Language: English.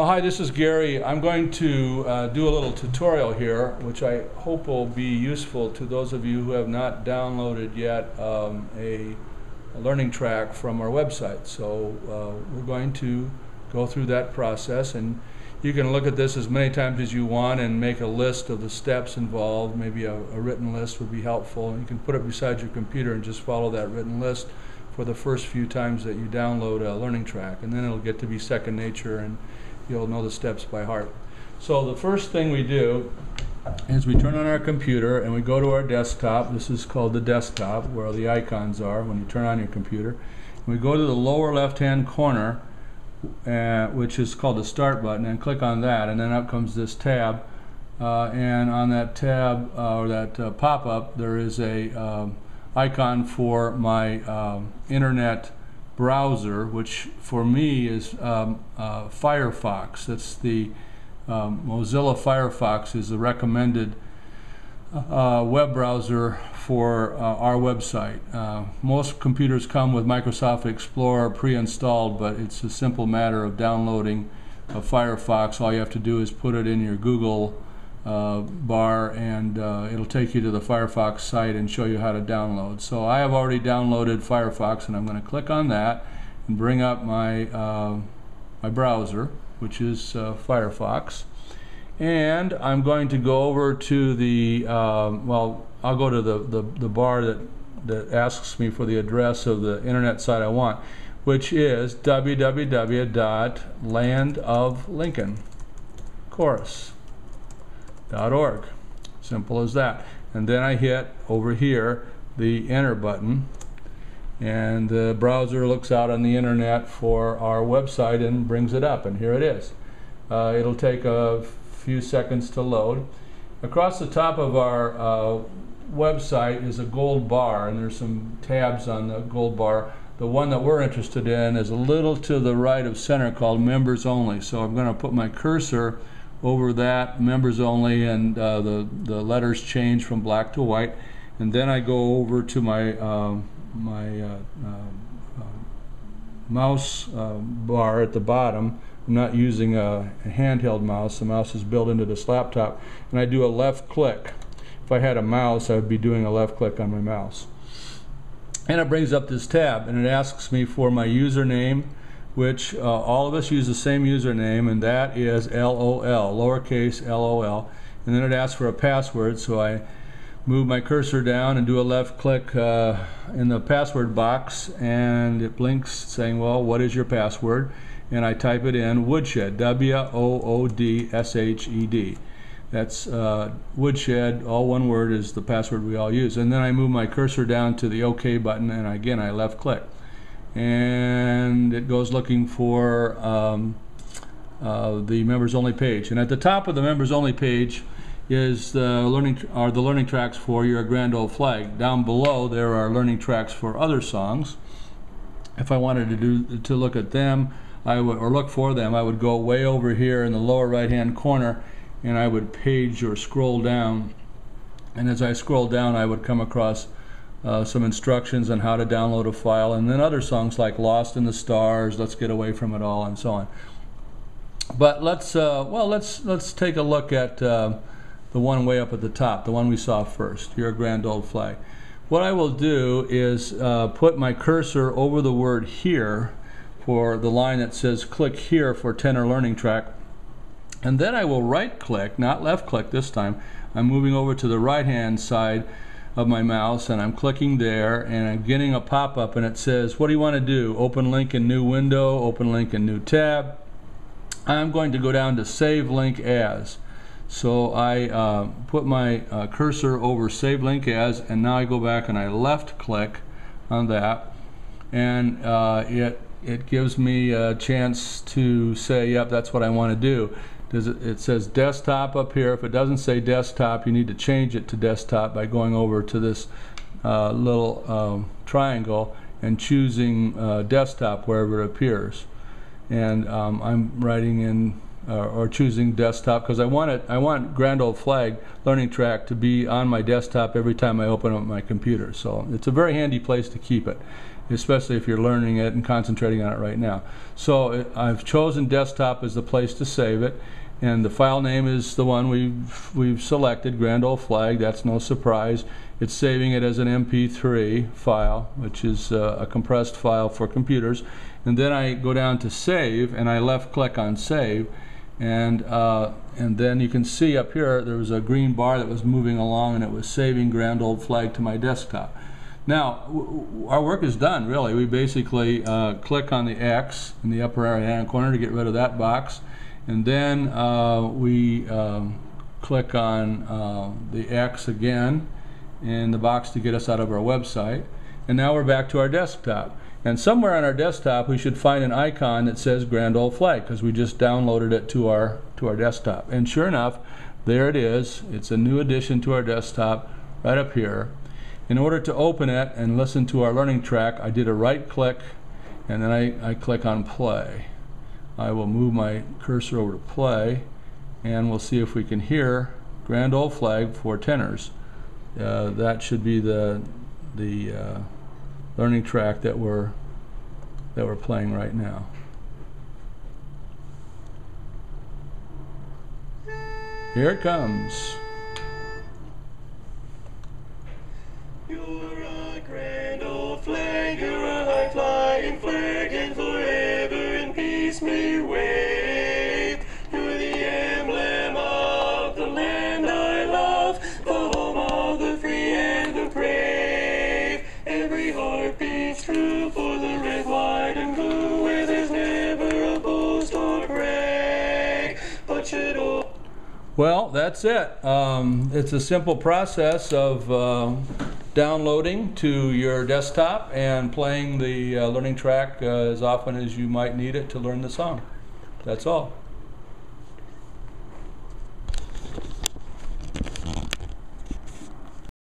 Hi, this is Gary. I'm going to do a little tutorial here, which I hope will be useful to those of you who have not downloaded yet a learning track from our website. So we're going to go through that process, and you can look at this as many times as you want and make a list of the steps involved. Maybe a written list would be helpful. You can put it beside your computer and just follow that written list for the first few times that you download a learning track, and then it'll get to be second nature and you'll know the steps by heart. So the first thing we do is we turn on our computer and we go to our desktop. This is called the desktop, where the icons are when you turn on your computer. And we go to the lower left hand corner, which is called the Start button, and click on that, and then up comes this tab, and on that tab or that pop-up there is a icon for my internet browser, which for me is Firefox. That's the Mozilla Firefox is the recommended web browser for our website. Most computers come with Microsoft Explorer pre-installed, but it's a simple matter of downloading Firefox. All you have to do is put it in your Google bar, and it'll take you to the Firefox site and show you how to download. So I have already downloaded Firefox, and I'm going to click on that and bring up my my browser, which is Firefox, and I'm going to go over to the well, I'll go to the bar that asks me for the address of the internet site I want, which is www.landoflincolnchorus.org. Simple as that. And then I hit over here the enter button, and the browser looks out on the internet for our website and brings it up, and here it is. It'll take a few seconds to load. Across the top of our website is a gold bar, and there's some tabs on the gold bar. The one that we're interested in is a little to the right of center, called Members Only. So I'm going to put my cursor over that, Members Only, and the letters change from black to white, and then I go over to my mouse bar at the bottom. I'm not using a handheld mouse. The mouse is built into this laptop, and I do a left click. If I had a mouse, I would be doing a left click on my mouse, and it brings up this tab, and it asks me for my username, which all of us use the same username, and that is LOL, lowercase LOL. And then it asks for a password, so I move my cursor down and do a left click in the password box, and it blinks saying, well, what is your password? And I type it in, Woodshed, W-O-O-D-S-H-E-D. That's Woodshed, all one word, is the password we all use. And then I move my cursor down to the OK button, and again I left click. And it goes looking for the members only page, and at the top of the members only page is the learning tracks for Your Grand Old Flag. Down below there are learning tracks for other songs. If I wanted to look at them, or look for them, I would go way over here in the lower right hand corner, and I would page or scroll down, and as I scroll down I would come across some instructions on how to download a file, and then other songs like Lost in the Stars, Let's Get Away from It All, and so on. But let's take a look at the one way up at the top, the one we saw first, Your Grand Old Flag. What I will do is put my cursor over the word here for the line that says click here for tenor learning track, and then I will right click, not left click this time. I'm moving over to the right hand side of my mouse, and I'm clicking there, and I'm getting a pop-up, and it says, what do you want to do? Open link in new window, open link in new tab. I'm going to go down to Save Link As. So I put my cursor over Save Link As, and now I go back and I left click on that, and it gives me a chance to say, yep, that's what I want to do. It says desktop up here. If it doesn't say desktop, you need to change it to desktop by going over to this little triangle and choosing desktop wherever it appears. And I'm writing in or choosing desktop because I want Grand Old Flag learning track to be on my desktop every time I open up my computer. So it's a very handy place to keep it. especially if you're learning it and concentrating on it right now. So I've chosen desktop as the place to save it, and the file name is the one we've selected, Grand Old Flag. That's no surprise. It's saving it as an MP3 file, which is a compressed file for computers. And then I go down to Save, and I left click on Save, and then you can see up here there was a green bar that was moving along, and it was saving Grand Old Flag to my desktop. Now our work is done, really. We basically click on the X in the upper right hand corner to get rid of that box, and then we click on the X again in the box to get us out of our website, and now we're back to our desktop. And somewhere on our desktop we should find an icon that says Grand Old Flag, because we just downloaded it to our desktop. And sure enough, there it is. It's a new addition to our desktop right up here. In order to open it and listen to our learning track, I did a right click, and then I click on play. I will move my cursor over to play, and we'll see if we can hear Grand Old Flag for tenors. That should be the learning track that we're playing right now. Here it comes. You're a grand old flag, you're a high flying flag, and forever in peace may wave. You're the emblem of the land I love, the home of the free and the brave. Every heart beats true for the red, white, and blue, where there's never a boast or brag, but should all. Well, that's it. It's a simple process of downloading to your desktop and playing the learning track as often as you might need it to learn the song. That's all.